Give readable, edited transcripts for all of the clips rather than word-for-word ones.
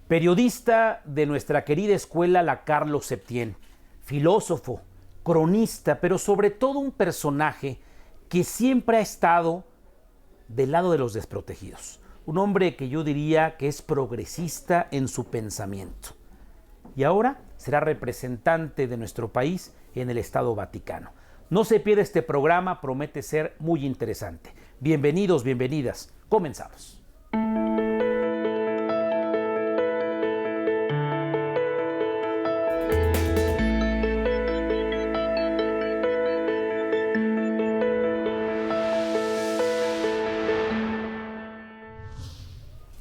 Periodista de nuestra querida escuela, la Carlos Septién, filósofo, cronista, pero sobre todo un personaje que siempre ha estado del lado de los desprotegidos. Un hombre que yo diría que es progresista en su pensamiento. Y ahora será representante de nuestro país en el Estado Vaticano. No se pierda este programa, promete ser muy interesante. Bienvenidos, bienvenidas. Comenzamos.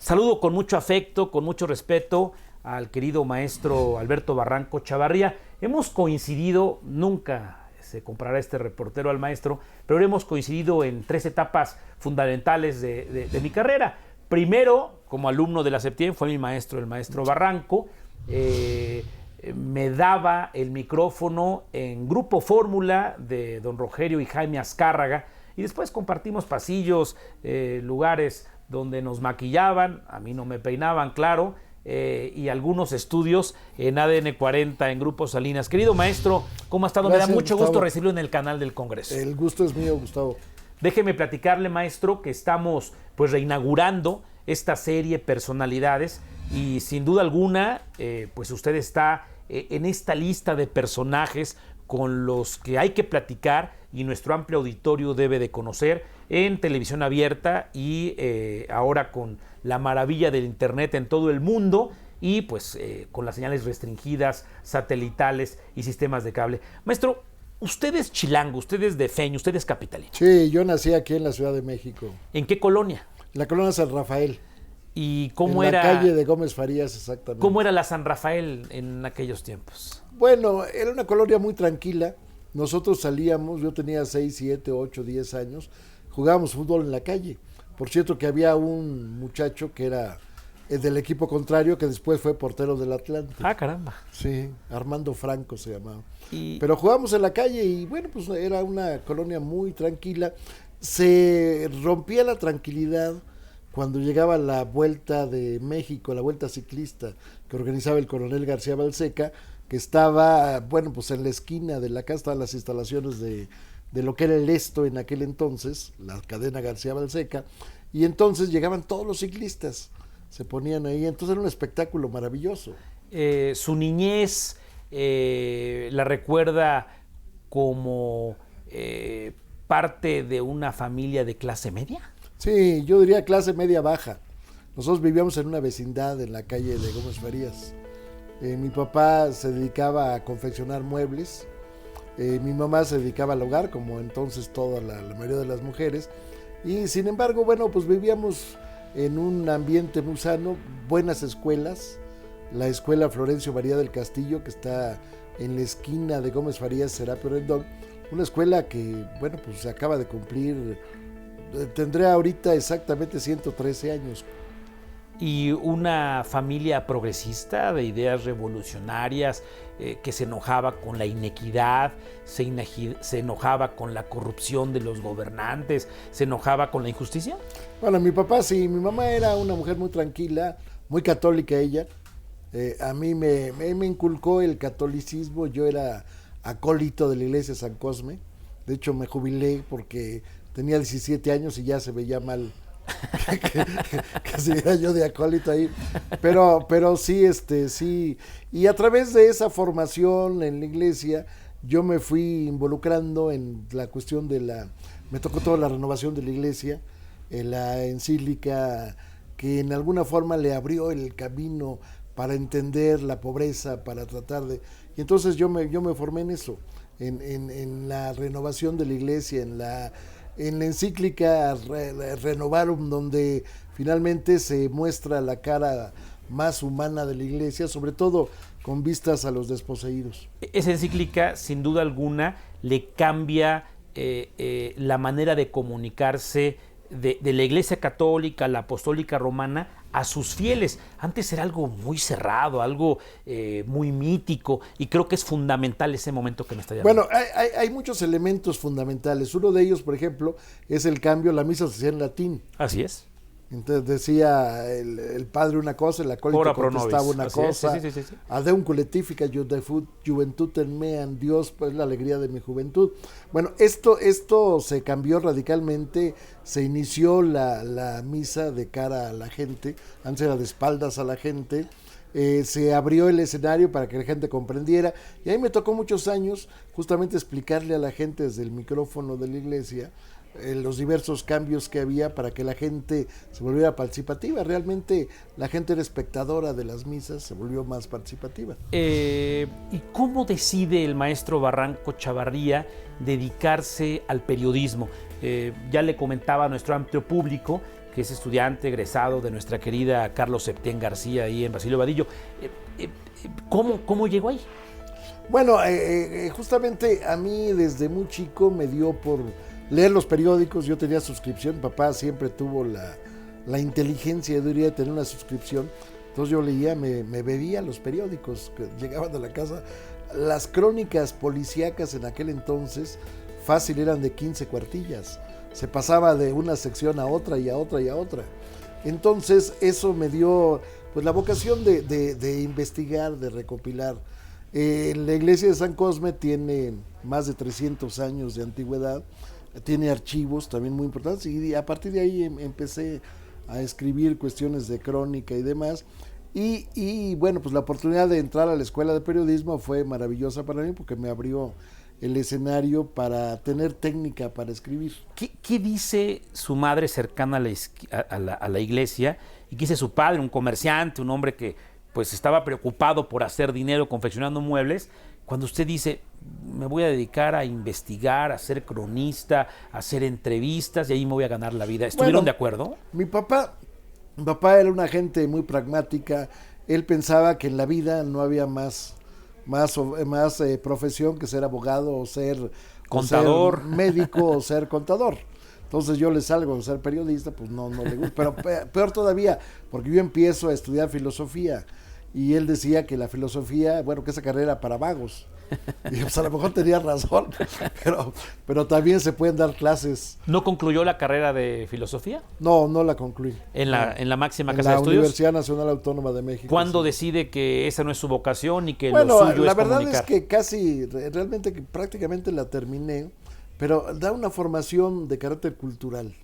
Saludo con mucho afecto, con mucho respeto al querido maestro Alberto Barranco Chavarría. Hemos coincidido, nunca se comparará este reportero al maestro, pero hemos coincidido en 3 etapas fundamentales de mi carrera. Primero, como alumno de la Septién, fue mi maestro, el maestro Barranco. Me daba el micrófono en Grupo Fórmula de don Rogelio y Jaime Azcárraga, y después compartimos pasillos, lugares donde nos maquillaban, a mí no me peinaban, claro, y algunos estudios en ADN 40, en Grupo Salinas. Querido maestro, ¿cómo ha estado? Gracias, me da mucho Gustavo. gusto recibirlo en el canal del Congreso. El gusto es mío, Gustavo. Déjeme platicarle, maestro, que estamos pues reinaugurando esta serie Personalidades y sin duda alguna, pues usted está en esta lista de personajes con los que hay que platicar y nuestro amplio auditorio debe de conocer en televisión abierta y ahora con la maravilla del internet en todo el mundo y pues con las señales restringidas, satelitales y sistemas de cable. Maestro, usted es chilango, usted es de Feño, usted es capitalino. Sí, yo nací aquí en la Ciudad de México, ¿En qué colonia? en la colonia San Rafael. ¿Y cómo en era? la calle de Gómez Farías, exactamente. ¿Cómo era la San Rafael en aquellos tiempos? Bueno, era una colonia muy tranquila. Nosotros salíamos, yo tenía 6, 7, 8, 10 años, jugábamos fútbol en la calle. Por cierto que había un muchacho que era del equipo contrario, que después fue portero del Atlante. Ah, caramba. Sí, Armando Franco se llamaba. Y Pero jugábamos en la calle y bueno, pues era una colonia muy tranquila. Se rompía la tranquilidad cuando llegaba la Vuelta de México, la Vuelta Ciclista, que organizaba el coronel García Balseca, que estaba, bueno, pues en la esquina de la casa estaban las instalaciones de lo que era el Esto en aquel entonces, la cadena García Balseca, y entonces llegaban todos los ciclistas, se ponían ahí, entonces era un espectáculo maravilloso. su niñez la recuerda como parte de una familia de clase media. Sí, yo diría clase media baja. Nosotros vivíamos en una vecindad en la calle de Gómez Farías. Mi papá se dedicaba a confeccionar muebles, mi mamá se dedicaba al hogar, como entonces toda la mayoría de las mujeres, y sin embargo, bueno, pues vivíamos en un ambiente muy sano, buenas escuelas, la escuela Florencio María del Castillo, que está en la esquina de Gómez Farías, Serapio Rendón, una escuela que, bueno, pues se acaba de cumplir, tendré ahorita exactamente 113 años. Y una familia progresista de ideas revolucionarias que se enojaba con la inequidad, se enojaba con la corrupción de los gobernantes, se enojaba con la injusticia. Bueno, mi papá sí, mi mamá era una mujer muy tranquila, muy católica ella. A mí me inculcó el catolicismo, yo era acólito de la iglesia San Cosme. De hecho me jubilé porque tenía 17 años y ya se veía mal que siguiera yo de acólito ahí, pero sí, sí, y a través de esa formación en la iglesia, yo me fui involucrando en la cuestión me tocó toda la renovación de la iglesia, la encíclica que en alguna forma le abrió el camino para entender la pobreza, para tratar y entonces yo me formé en eso, en la renovación de la iglesia, en la encíclica Renovarum, donde finalmente se muestra la cara más humana de la iglesia, sobre todo con vistas a los desposeídos. Esa encíclica, sin duda alguna, le cambia la manera de comunicarse de la Iglesia Católica, la Apostólica Romana, a sus fieles. Antes era algo muy cerrado, algo muy mítico, y creo que es fundamental ese momento que me está llamando. Bueno, hay muchos elementos fundamentales. Uno de ellos, por ejemplo, es el cambio, la misa se hacía en latín. Así es. Entonces decía el padre una cosa, el acólito Ora pro contestaba nobis. una Así es, cosa. sí. Adeum culifica juventud en mean, Dios pues la alegría de mi juventud. Bueno, esto se cambió radicalmente, se inició la misa de cara a la gente, antes era de espaldas a la gente, se abrió el escenario para que la gente comprendiera, y ahí me tocó muchos años justamente explicarle a la gente desde el micrófono de la iglesia los diversos cambios que había para que la gente se volviera participativa. Realmente la gente era espectadora de las misas, se volvió más participativa. ¿Y cómo decide el maestro Barranco Chavarría dedicarse al periodismo? Ya le comentaba a nuestro amplio público que es estudiante egresado de nuestra querida Carlos Septién García ahí en Basilio Vadillo. ¿Cómo llegó ahí? Bueno, justamente a mí desde muy chico me dio por leer los periódicos. Yo tenía suscripción, papá siempre tuvo la inteligencia, yo diría, de tener una suscripción. Entonces yo leía, me bebía los periódicos que llegaban a la casa. Las crónicas policíacas en aquel entonces fácil eran de 15 cuartillas. Se pasaba de una sección a otra y a otra y a otra. Entonces eso me dio pues la vocación de investigar, de recopilar. La iglesia de San Cosme tiene más de 300 años de antigüedad, tiene archivos también muy importantes, y a partir de ahí empecé a escribir cuestiones de crónica y demás. Y bueno, pues la oportunidad de entrar a la escuela de periodismo fue maravillosa para mí porque me abrió el escenario para tener técnica para escribir. ¿Qué dice su madre cercana a la iglesia? ¿Y qué dice su padre, un comerciante, un hombre que pues estaba preocupado por hacer dinero confeccionando muebles, cuando usted dice, me voy a dedicar a investigar, a ser cronista, a hacer entrevistas y ahí me voy a ganar la vida? ¿Estuvieron de acuerdo? Mi papá era una gente muy pragmática. Él pensaba que en la vida no había más profesión que ser abogado contador, o ser médico o ser contador. Entonces yo le salgo a ser periodista, pues no le gusta. Pero peor todavía, porque yo empiezo a estudiar filosofía y él decía que la filosofía, bueno, que esa carrera para vagos. Y pues a lo mejor tenía razón, pero también se pueden dar clases. ¿No concluyó la carrera de filosofía? No la concluí. ¿En la máxima casa de estudios? En la Universidad Nacional Autónoma de México. ¿Cuándo decide que esa no es su vocación y que bueno, lo suyo es comunicar? La verdad es que realmente prácticamente la terminé, pero da una formación de carácter cultural.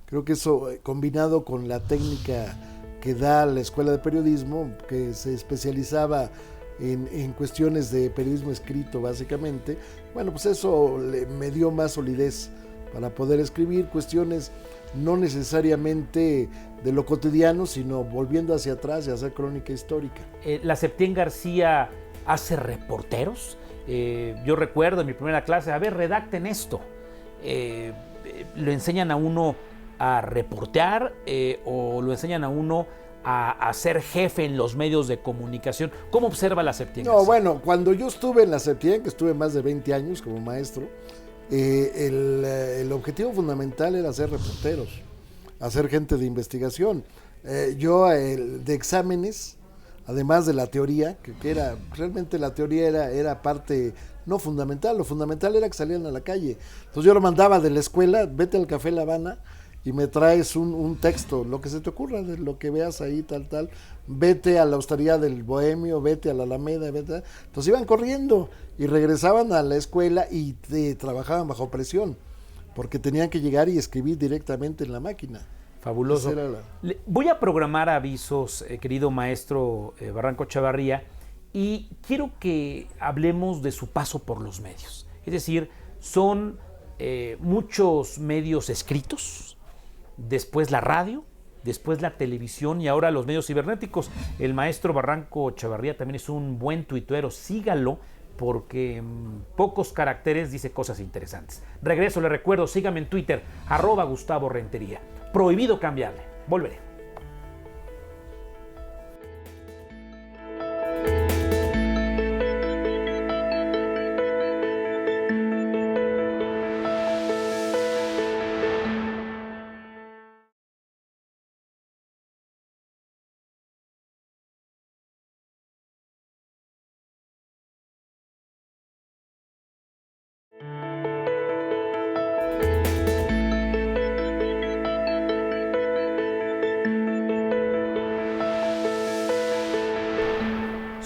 Creo que eso, combinado con la técnica que da la Escuela de Periodismo, que se especializaba en cuestiones de periodismo escrito básicamente, bueno, pues eso me dio más solidez para poder escribir cuestiones no necesariamente de lo cotidiano, sino volviendo hacia atrás y hacer crónica histórica. ¿La Septién García hace reporteros? Yo recuerdo en mi primera clase, a ver, redacten esto. ¿Lo enseñan a uno a reportear o lo enseñan a uno a ser jefe en los medios de comunicación? ¿Cómo observa la Septién García? No, bueno, cuando yo estuve en la Septién, que estuve más de 20 años como maestro, el objetivo fundamental era ser reporteros, hacer gente de investigación. Yo de exámenes, además de la teoría, que era, realmente la teoría era parte no fundamental, lo fundamental era que salieran a la calle. Entonces yo lo mandaba de la escuela, vete al Café La Habana y me traes un texto, lo que se te ocurra, de lo que veas ahí, tal, vete a la Hostería del Bohemio, vete a la Alameda, vete. Entonces iban corriendo y regresaban a la escuela y trabajaban bajo presión, porque tenían que llegar y escribir directamente en la máquina. Fabuloso. Voy a programar avisos, querido maestro Barranco Chavarría, y quiero que hablemos de su paso por los medios. Es decir, son muchos medios escritos, después la radio, después la televisión y ahora los medios cibernéticos. El maestro Barranco Chavarría también es un buen tuituero, sígalo porque en pocos caracteres dice cosas interesantes. Regreso, le recuerdo, sígame en Twitter, @GustavoRentería. Prohibido cambiarle. Volveré.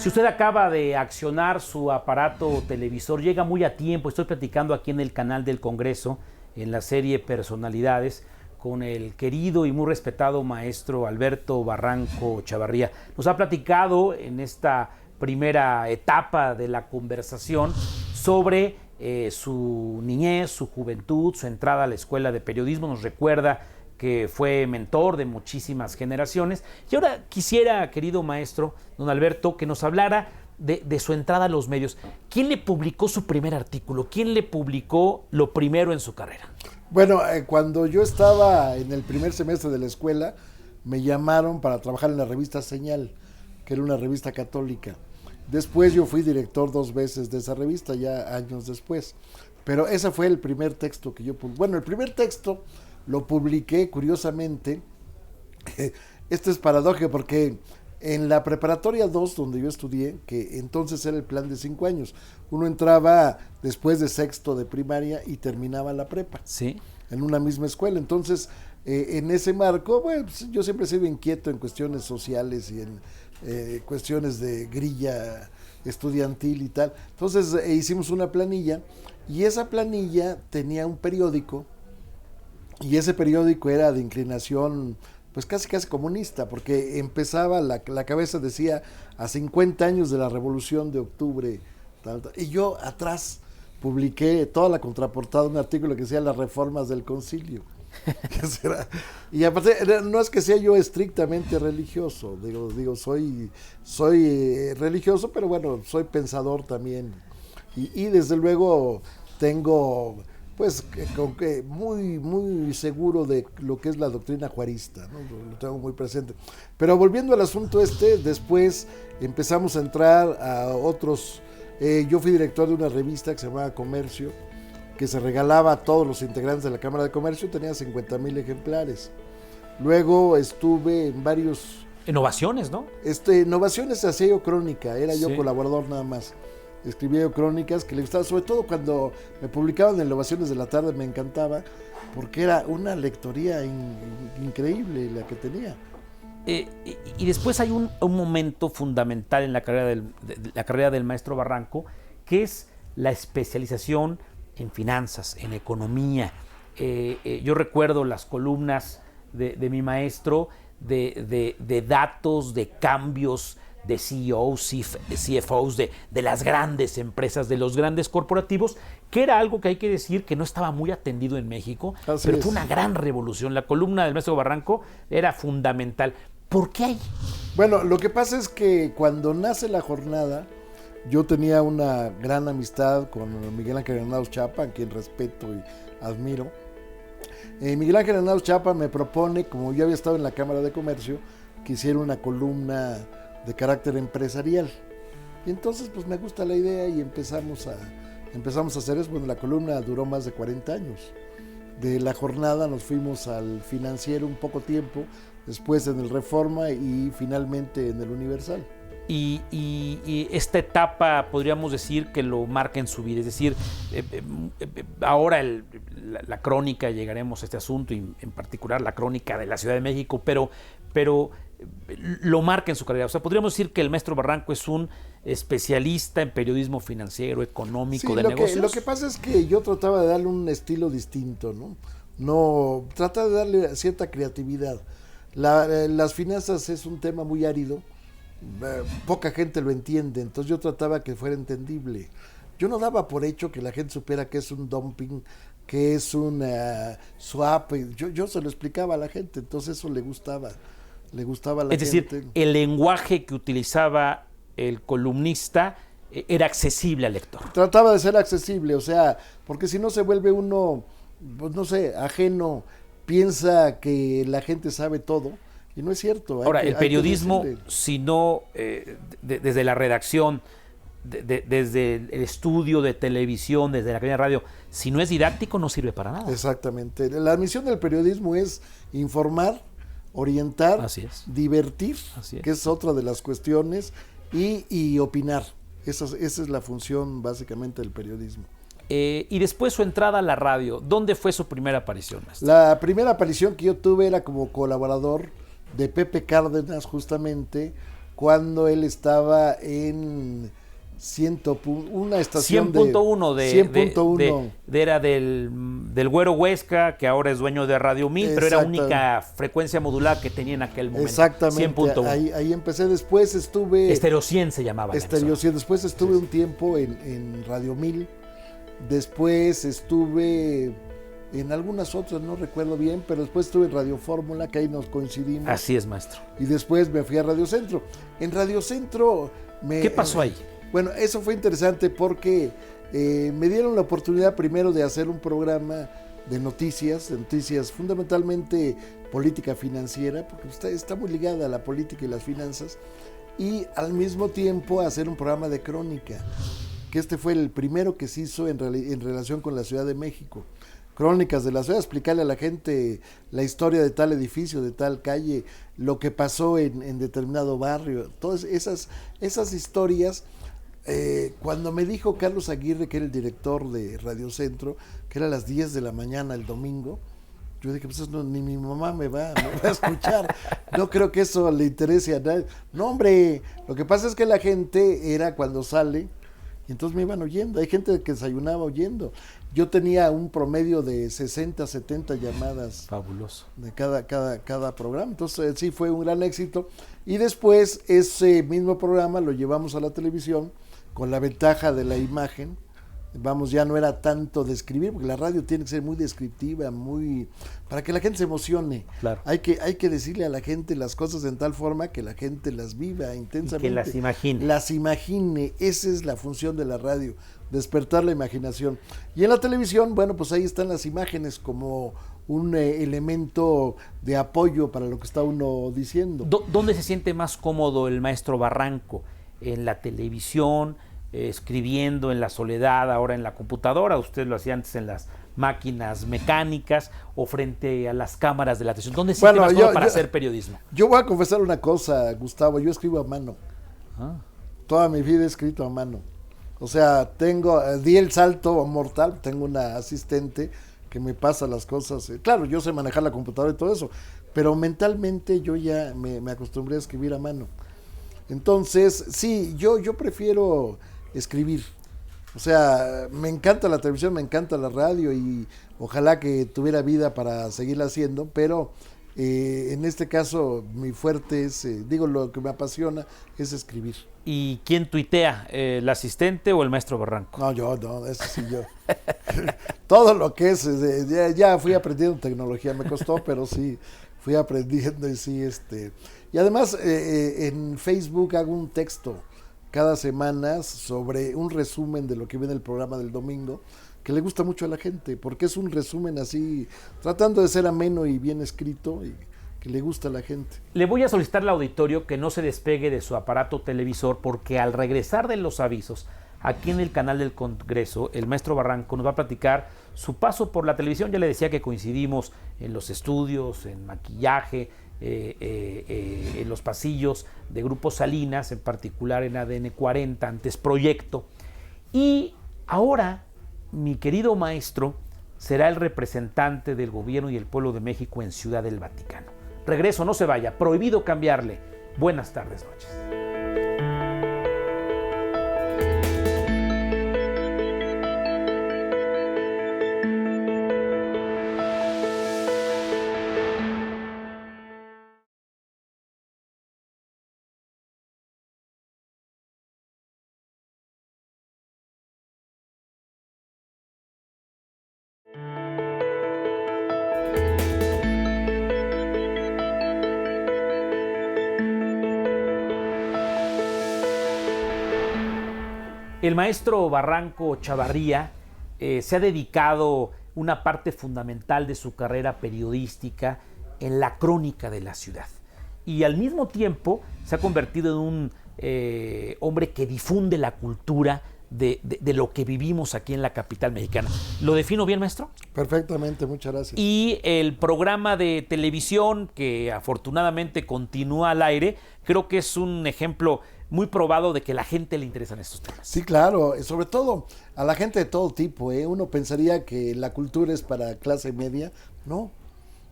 Si usted acaba de accionar su aparato televisor, llega muy a tiempo. Estoy platicando aquí en el canal del Congreso, en la serie Personalidades, con el querido y muy respetado maestro Alberto Barranco Chavarría. Nos ha platicado en esta primera etapa de la conversación sobre su niñez, su juventud, su entrada a la escuela de periodismo. Nos recuerda que fue mentor de muchísimas generaciones. Y ahora quisiera, querido maestro, don Alberto, que nos hablara de su entrada a los medios. ¿Quién le publicó su primer artículo? ¿Quién le publicó lo primero en su carrera? Bueno, cuando yo estaba en el primer semestre de la escuela, me llamaron para trabajar en la revista Señal, que era una revista católica. Después yo fui director 2 veces de esa revista, ya años después. Pero ese fue el primer texto que yo publiqué. Bueno, el primer texto lo publiqué, curiosamente. Esto es paradójico porque en la preparatoria 2, donde yo estudié, que entonces era el plan de 5 años, uno entraba después de sexto de primaria y terminaba la prepa. Sí. En una misma escuela. Entonces, en ese marco, bueno, pues, yo siempre he sido inquieto en cuestiones sociales y en cuestiones de grilla estudiantil y tal. Entonces, hicimos una planilla y esa planilla tenía un periódico y ese periódico era de inclinación pues casi comunista, porque empezaba, la cabeza decía, a 50 años de la Revolución de Octubre, tal. Y yo atrás publiqué toda la contraportada, un artículo que decía las reformas del concilio. Y aparte, no es que sea yo estrictamente religioso, digo soy religioso, pero bueno, soy pensador también. Y desde luego tengo pues muy seguro de lo que es la doctrina juarista, ¿no? Lo tengo muy presente. Pero volviendo al asunto después empezamos a entrar a otros. Yo fui director de una revista que se llamaba Comercio, que se regalaba a todos los integrantes de la Cámara de Comercio, tenía 50,000 ejemplares. Luego estuve en varios... Innovaciones, ¿no? Innovaciones hacía yo crónica, era yo colaborador nada más. Escribía yo crónicas que le gustaba, sobre todo cuando me publicaban en Innovaciones de la Tarde, me encantaba, porque era una lectoría increíble la que tenía. Y después hay un momento fundamental en la carrera del maestro Barranco, que es la especialización en finanzas, en economía. Yo recuerdo las columnas de mi maestro de datos, de cambios, de CEOs, CFOs, de las grandes empresas, de los grandes corporativos, que era algo que hay que decir que no estaba muy atendido en México, pero fue una gran revolución. La columna del maestro Barranco era fundamental. ¿Por qué ahí? Bueno, lo que pasa es que cuando nace la jornada, yo tenía una gran amistad con Miguel Ángel Granados Chapa, a quien respeto y admiro. Miguel Ángel Granados Chapa me propone, como yo había estado en la Cámara de Comercio, que hiciera una columna de carácter empresarial. Y entonces pues me gusta la idea y empezamos a hacer eso. Bueno, la columna duró más de 40 años. De la jornada nos fuimos al Financiero un poco tiempo, después en el Reforma y finalmente en el Universal. Y esta etapa podríamos decir que lo marca en su vida, es decir, ahora la crónica, llegaremos a este asunto, y en particular la crónica de la Ciudad de México, pero lo marca en su carrera. O sea, podríamos decir que el maestro Barranco es un especialista en periodismo financiero, económico, de negocios. Lo que pasa es que yo trataba de darle un estilo distinto, ¿no? Trataba de darle cierta creatividad. Las finanzas es un tema muy árido, poca gente lo entiende, entonces yo trataba que fuera entendible. Yo no daba por hecho que la gente supiera que es un dumping, que es un swap. Yo se lo explicaba a la gente, entonces eso le gustaba a la gente. Es decir, el lenguaje que utilizaba el columnista era accesible al lector. Trataba de ser accesible, o sea, porque si no se vuelve uno, pues no sé, ajeno, piensa que la gente sabe todo. Y no es cierto. Ahora, el periodismo, si no desde la redacción, desde el estudio de televisión, desde la cadena de radio, si no es didáctico, no sirve para nada. Exactamente. La misión del periodismo es informar, orientar, divertir, que es otra de las cuestiones, y opinar. Esa es la función básicamente del periodismo. Y después su entrada a la radio. ¿Dónde fue su primera aparición, maestro? La primera aparición que yo tuve era como colaborador de Pepe Cárdenas, justamente, cuando él estaba en una estación 100.1 100.1 era del Güero Huesca, que ahora es dueño de Radio 1000, pero era única frecuencia modulada que tenía en aquel momento. Exactamente, 100.1. Ahí empecé. Después estuve Estéreo 100 se llamaba. Estéreo 100. Después estuve un tiempo en Radio 1000. Después estuve en algunas otras, no recuerdo bien, pero después estuve en Radio Fórmula, que ahí nos coincidimos. Así es, maestro. Y después me fui a Radio Centro. En Radio Centro ¿qué pasó ahí? Bueno, eso fue interesante porque me dieron la oportunidad primero de hacer un programa de noticias fundamentalmente política financiera, porque está muy ligada a la política y las finanzas, y al mismo tiempo hacer un programa de crónica, que este fue el primero que se hizo en relación con la Ciudad de México. Crónicas de la ciudad, explicarle a la gente la historia de tal edificio, de tal calle, lo que pasó en determinado barrio, todas esas historias. Cuando me dijo Carlos Aguirre, que era el director de Radio Centro, que era a las 10 de la mañana el domingo, yo dije, pues eso ni mi mamá me va a escuchar, no creo que eso le interese a nadie. No, hombre, lo que pasa es que la gente era cuando sale, y entonces me iban oyendo, hay gente que desayunaba oyendo. Yo tenía un promedio de 60, 70 llamadas. Fabuloso. De cada programa, entonces sí fue un gran éxito. Y después ese mismo programa lo llevamos a la televisión, con la ventaja de la imagen. Vamos, ya no era tanto de escribir, porque la radio tiene que ser muy descriptiva, para que la gente se emocione. Claro. Hay que decirle a la gente las cosas en tal forma que la gente las viva intensamente. Y que las imagine. Las imagine, esa es la función de la radio, despertar la imaginación. Y en la televisión, bueno, pues ahí están las imágenes como un elemento de apoyo para lo que está uno diciendo. ¿Dónde se siente más cómodo el maestro Barranco? ¿En la televisión, escribiendo en la soledad, ahora en la computadora? Usted lo hacía antes en las máquinas mecánicas, o frente a las cámaras de la televisión. ¿Dónde se siente más cómodo para hacer periodismo? Yo voy a confesar una cosa, Gustavo, yo escribo a mano. Toda mi vida he escrito a mano. O sea, di el salto mortal, tengo una asistente que me pasa las cosas. Claro, yo sé manejar la computadora y todo eso, pero mentalmente yo ya me acostumbré a escribir a mano. Entonces, sí, yo prefiero escribir. O sea, me encanta la televisión, me encanta la radio y ojalá que tuviera vida para seguirla haciendo, pero en este caso mi fuerte es, lo que me apasiona es escribir. ¿Y quién tuitea? ¿El asistente o el maestro Barranco? No, eso sí yo. Todo lo que es, ya fui aprendiendo tecnología, me costó, pero sí, fui aprendiendo y sí, Y además en Facebook hago un texto cada semana sobre un resumen de lo que viene el programa del domingo, que le gusta mucho a la gente, porque es un resumen así, tratando de ser ameno y bien escrito, y que le gusta a la gente. Le voy a solicitar al auditorio que no se despegue de su aparato televisor, porque al regresar de los avisos, aquí en el canal del Congreso, el maestro Barranco nos va a platicar su paso por la televisión. Ya le decía que coincidimos en los estudios, en maquillaje, en los pasillos de Grupo Salinas, en particular en ADN 40, antes Proyecto. Y ahora, mi querido maestro será el representante del gobierno y el pueblo de México en Ciudad del Vaticano. Regreso, no se vaya, prohibido cambiarle. Buenas tardes, noches. El maestro Barranco Chavarría se ha dedicado una parte fundamental de su carrera periodística en la crónica de la ciudad, y al mismo tiempo se ha convertido en un hombre que difunde la cultura de lo que vivimos aquí en la capital mexicana. ¿Lo defino bien, maestro? Perfectamente, muchas gracias. Y el programa de televisión, que afortunadamente continúa al aire, creo que es un ejemplo muy probado de que a la gente le interesan estos temas. Sí, claro, sobre todo a la gente de todo tipo, ¿eh? Uno pensaría que la cultura es para clase media, no.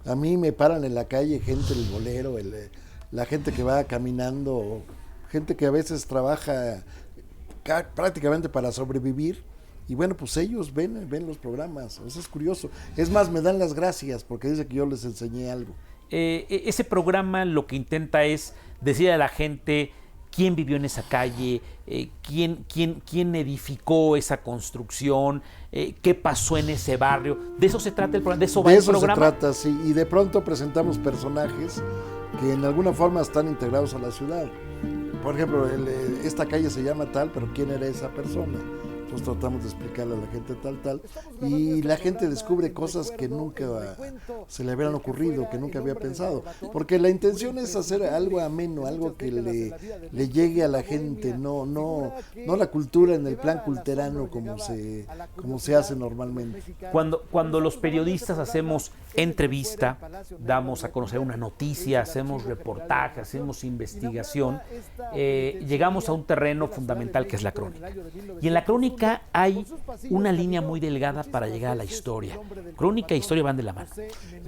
A mí me paran en la calle gente del bolero, la gente que va caminando gente que a veces trabaja prácticamente para sobrevivir. Y bueno, pues ellos ven los programas, eso es curioso. Es más, me dan las gracias porque dice que yo les enseñé algo. Ese programa lo que intenta es decir a la gente quién vivió en esa calle, quién edificó esa construcción, qué pasó en ese barrio. De eso se trata el programa, de eso va el programa. De eso se trata, sí. Y de pronto presentamos personajes que en alguna forma están integrados a la ciudad. Por ejemplo, esta calle se llama tal, pero ¿quién era esa persona? Entonces tratamos de explicarle a la gente tal, y la gente descubre cosas que nunca se le habían ocurrido, que nunca había pensado, porque la intención es hacer algo ameno, algo que le llegue a la gente, no la cultura en el plan culterano como se hace normalmente. Cuando los periodistas hacemos entrevista, damos a conocer una noticia, hacemos reportaje, hacemos investigación, llegamos a un terreno fundamental que es la crónica. Y en la crónica hay una línea muy delgada para llegar a la historia. Crónica e historia van de la mano.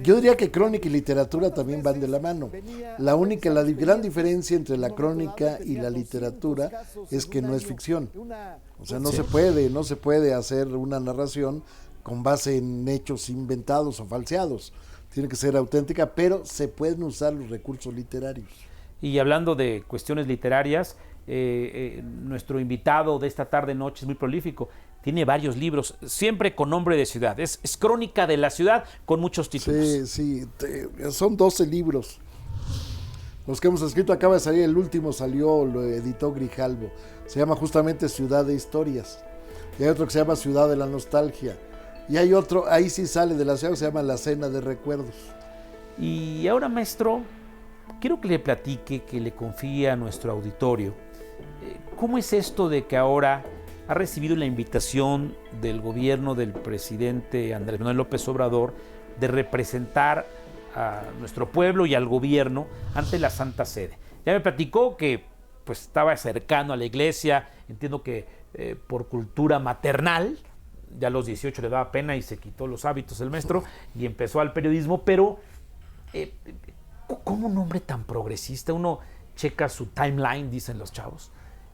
Yo diría que crónica y literatura también van de la mano. La gran diferencia entre la crónica y la literatura es que no es ficción. O sea, no se puede hacer una narración con base en hechos inventados o falseados. Tiene que ser auténtica, pero se pueden usar los recursos literarios. Y hablando de cuestiones literarias, nuestro invitado de esta tarde-noche es muy prolífico. Tiene varios libros, siempre con nombre de ciudad. Es crónica de la ciudad con muchos títulos. Son 12 libros. Los que hemos escrito, acaba de salir, el último lo editó Grijalbo. Se llama justamente Ciudad de Historias. Y hay otro que se llama Ciudad de la Nostalgia. Y hay otro, ahí sí sale de la ciudad, que se llama La Cena de Recuerdos. Y ahora, maestro, quiero que le platique, que le confíe a nuestro auditorio, ¿cómo es esto de que ahora ha recibido la invitación del gobierno del presidente Andrés Manuel López Obrador de representar a nuestro pueblo y al gobierno ante la Santa Sede? Ya me platicó que pues estaba cercano a la iglesia, entiendo que por cultura maternal, ya a los 18 le daba pena y se quitó los hábitos el maestro y empezó al periodismo, pero ¿cómo un hombre tan progresista? Uno checa su timeline, dicen los chavos,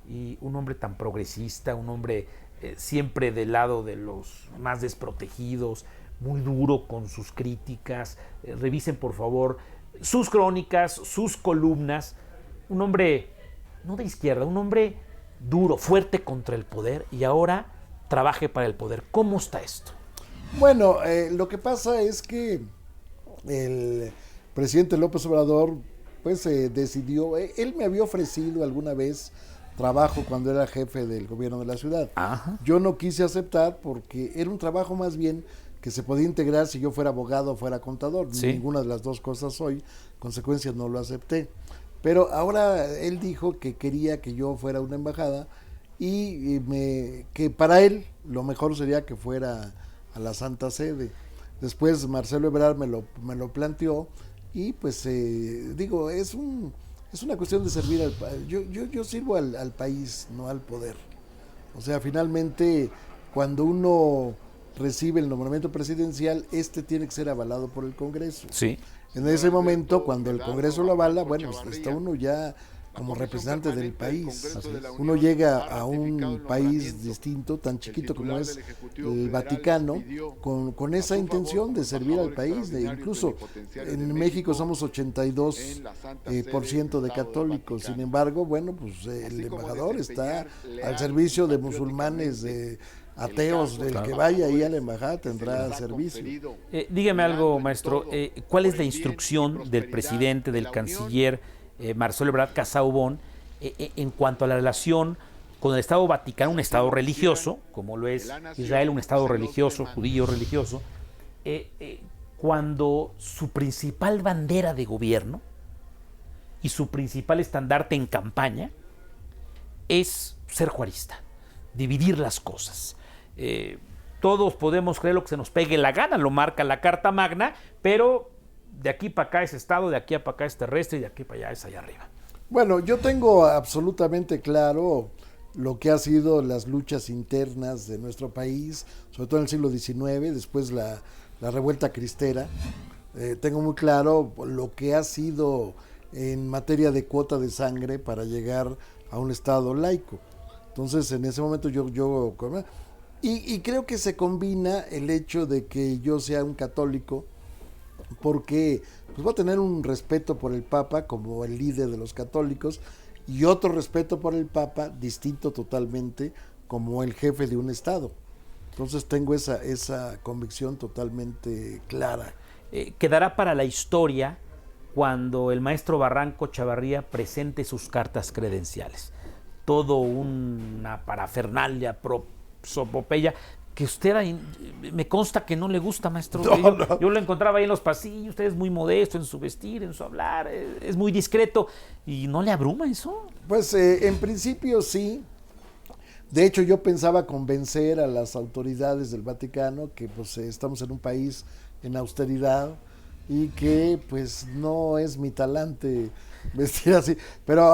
y un hombre tan progresista, un hombre siempre del lado de los más desprotegidos, muy duro con sus críticas. Revisen por favor sus crónicas, sus columnas. Un hombre no de izquierda, un hombre duro, fuerte contra el poder, y ahora trabaje para el poder. ¿Cómo está esto? Bueno, lo que pasa es que el presidente López Obrador pues decidió, él me había ofrecido alguna vez trabajo cuando era jefe del gobierno de la ciudad. Ajá. Yo no quise aceptar porque era un trabajo más bien que se podía integrar si yo fuera abogado o fuera contador. Sí. Ninguna de las dos cosas soy, consecuencias no lo acepté. Pero ahora él dijo que quería que yo fuera a una embajada y que para él lo mejor sería que fuera a la Santa Sede. Después Marcelo Ebrard me lo planteó y pues digo, es una cuestión de servir al país. Yo sirvo al país, no al poder. O sea, finalmente, cuando uno recibe el nombramiento presidencial, tiene que ser avalado por el Congreso. Sí. En ese momento, cuando el Congreso lo avala, bueno, pues está uno ya como representante del país. Uno llega a un país distinto, tan chiquito como es el Vaticano, con esa intención de servir al país. Incluso en México somos 82% de católicos. Sin embargo, bueno, pues el embajador está al servicio de musulmanes, de ateos. El que vaya ahí a la embajada tendrá servicio. Dígame algo, maestro. ¿Cuál es la instrucción del presidente, del canciller Marcelo Ebrard Casaubon en cuanto a la relación con el Estado Vaticano, un Estado religioso, como lo es Israel, un Estado religioso, judío religioso, cuando su principal bandera de gobierno y su principal estandarte en campaña es ser juarista, dividir las cosas? Todos podemos creer lo que se nos pegue la gana, lo marca la Carta Magna, pero de aquí para acá es Estado, de aquí para acá es terrestre y de aquí para allá es allá arriba. Bueno, yo tengo absolutamente claro lo que ha sido las luchas internas de nuestro país, sobre todo en el siglo XIX, después la revuelta cristera. Tengo muy claro lo que ha sido en materia de cuota de sangre para llegar a un Estado laico. Entonces, en ese momento y creo que se combina el hecho de que yo sea un católico, porque pues voy a tener un respeto por el Papa como el líder de los católicos, y otro respeto por el Papa distinto totalmente como el jefe de un Estado. Entonces tengo esa convicción totalmente clara. Quedará para la historia cuando el maestro Barranco Chavarría presente sus cartas credenciales. Todo una parafernalia, prosopopeya, que usted ahí, me consta que no le gusta, maestro. Yo lo encontraba ahí en los pasillos, usted es muy modesto en su vestir, en su hablar, es muy discreto. ¿Y no le abruma eso? Pues en principio sí. De hecho, yo pensaba convencer a las autoridades del Vaticano que pues estamos en un país en austeridad y que pues no es mi talante vestir así. Pero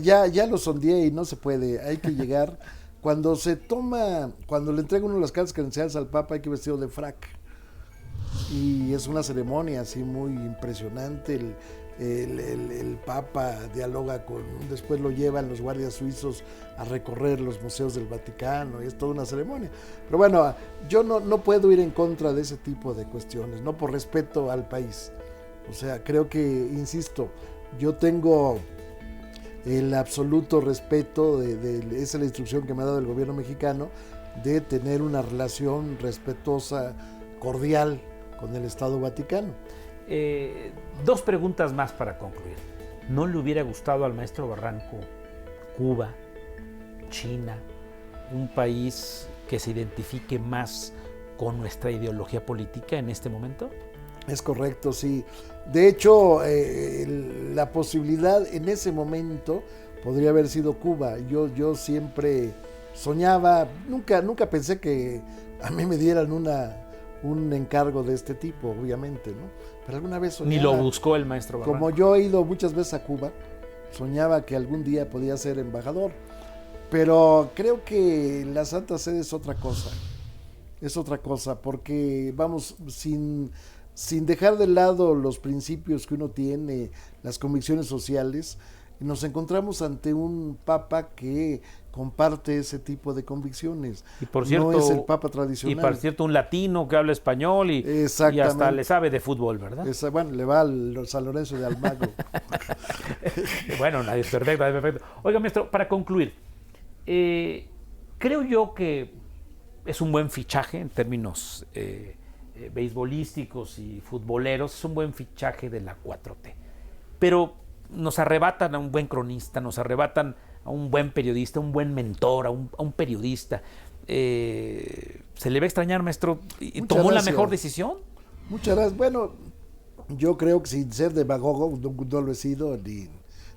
ya lo sondeé y no se puede. Hay que llegar. Cuando le entrega uno las cartas credenciales al Papa, hay que vestirlo de frac. Y es una ceremonia así muy impresionante. El Papa dialoga después lo llevan los guardias suizos a recorrer los museos del Vaticano, y es toda una ceremonia. Pero bueno, yo no puedo ir en contra de ese tipo de cuestiones, no por respeto al país. O sea, creo que, insisto, yo tengo el absoluto respeto, esa es la instrucción que me ha dado el gobierno mexicano, de tener una relación respetuosa, cordial con el Estado Vaticano. Dos preguntas más para concluir. ¿No le hubiera gustado al maestro Barranco Cuba, China, un país que se identifique más con nuestra ideología política en este momento? Es correcto, sí. De hecho, la posibilidad en ese momento podría haber sido Cuba. Yo siempre soñaba, nunca pensé que a mí me dieran un encargo de este tipo, obviamente, ¿no? Pero alguna vez soñaba. Ni lo buscó el maestro Barranco. Como yo he ido muchas veces a Cuba, soñaba que algún día podía ser embajador. Pero creo que la Santa Sede es otra cosa. Es otra cosa, porque vamos, sin dejar de lado los principios que uno tiene, las convicciones sociales, nos encontramos ante un Papa que comparte ese tipo de convicciones. Y por cierto, no es el Papa tradicional. Y por cierto, un latino que habla español y hasta le sabe de fútbol, ¿verdad? Bueno, le va al San Lorenzo de Almagro. Bueno, es perfecto. Oiga, maestro, para concluir, creo yo que es un buen fichaje en términos beisbolísticos y futboleros, es un buen fichaje de la 4T. Pero nos arrebatan a un buen cronista, nos arrebatan a un buen periodista, un buen mentor, a un periodista. ¿Se le va a extrañar, maestro? ¿Tomó la mejor decisión? Muchas gracias. Bueno, yo creo que sin ser demagogo, no lo he sido,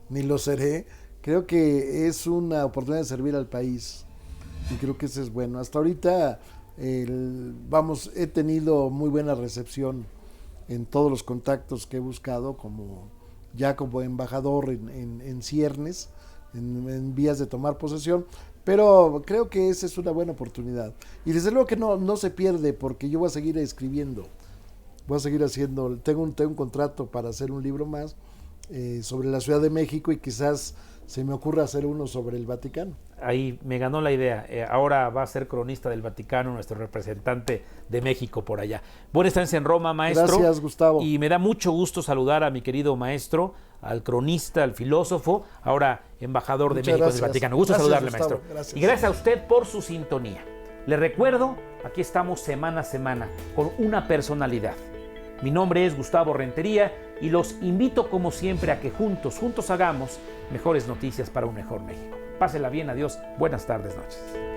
ni lo seré. Creo que es una oportunidad de servir al país y creo que eso es bueno. Hasta ahorita, he tenido muy buena recepción en todos los contactos que he buscado, como embajador en ciernes, en vías de tomar posesión, pero creo que esa es una buena oportunidad. Y desde luego que no se pierde, porque yo voy a seguir escribiendo, voy a seguir haciendo, tengo un contrato para hacer un libro más sobre la Ciudad de México, y quizás se me ocurra hacer uno sobre el Vaticano. Ahí me ganó la idea. Ahora va a ser cronista del Vaticano, nuestro representante de México por allá. Buena estancia en Roma, maestro. Gracias, Gustavo. Y me da mucho gusto saludar a mi querido maestro, al cronista, al filósofo, ahora embajador de México en el Vaticano. Gusto saludarle, Gustavo, maestro. Gracias. Y gracias a usted por su sintonía. Le recuerdo, aquí estamos semana a semana con una personalidad. Mi nombre es Gustavo Rentería y los invito como siempre a que juntos hagamos mejores noticias para un mejor México. Pásela bien, adiós, buenas tardes, noches.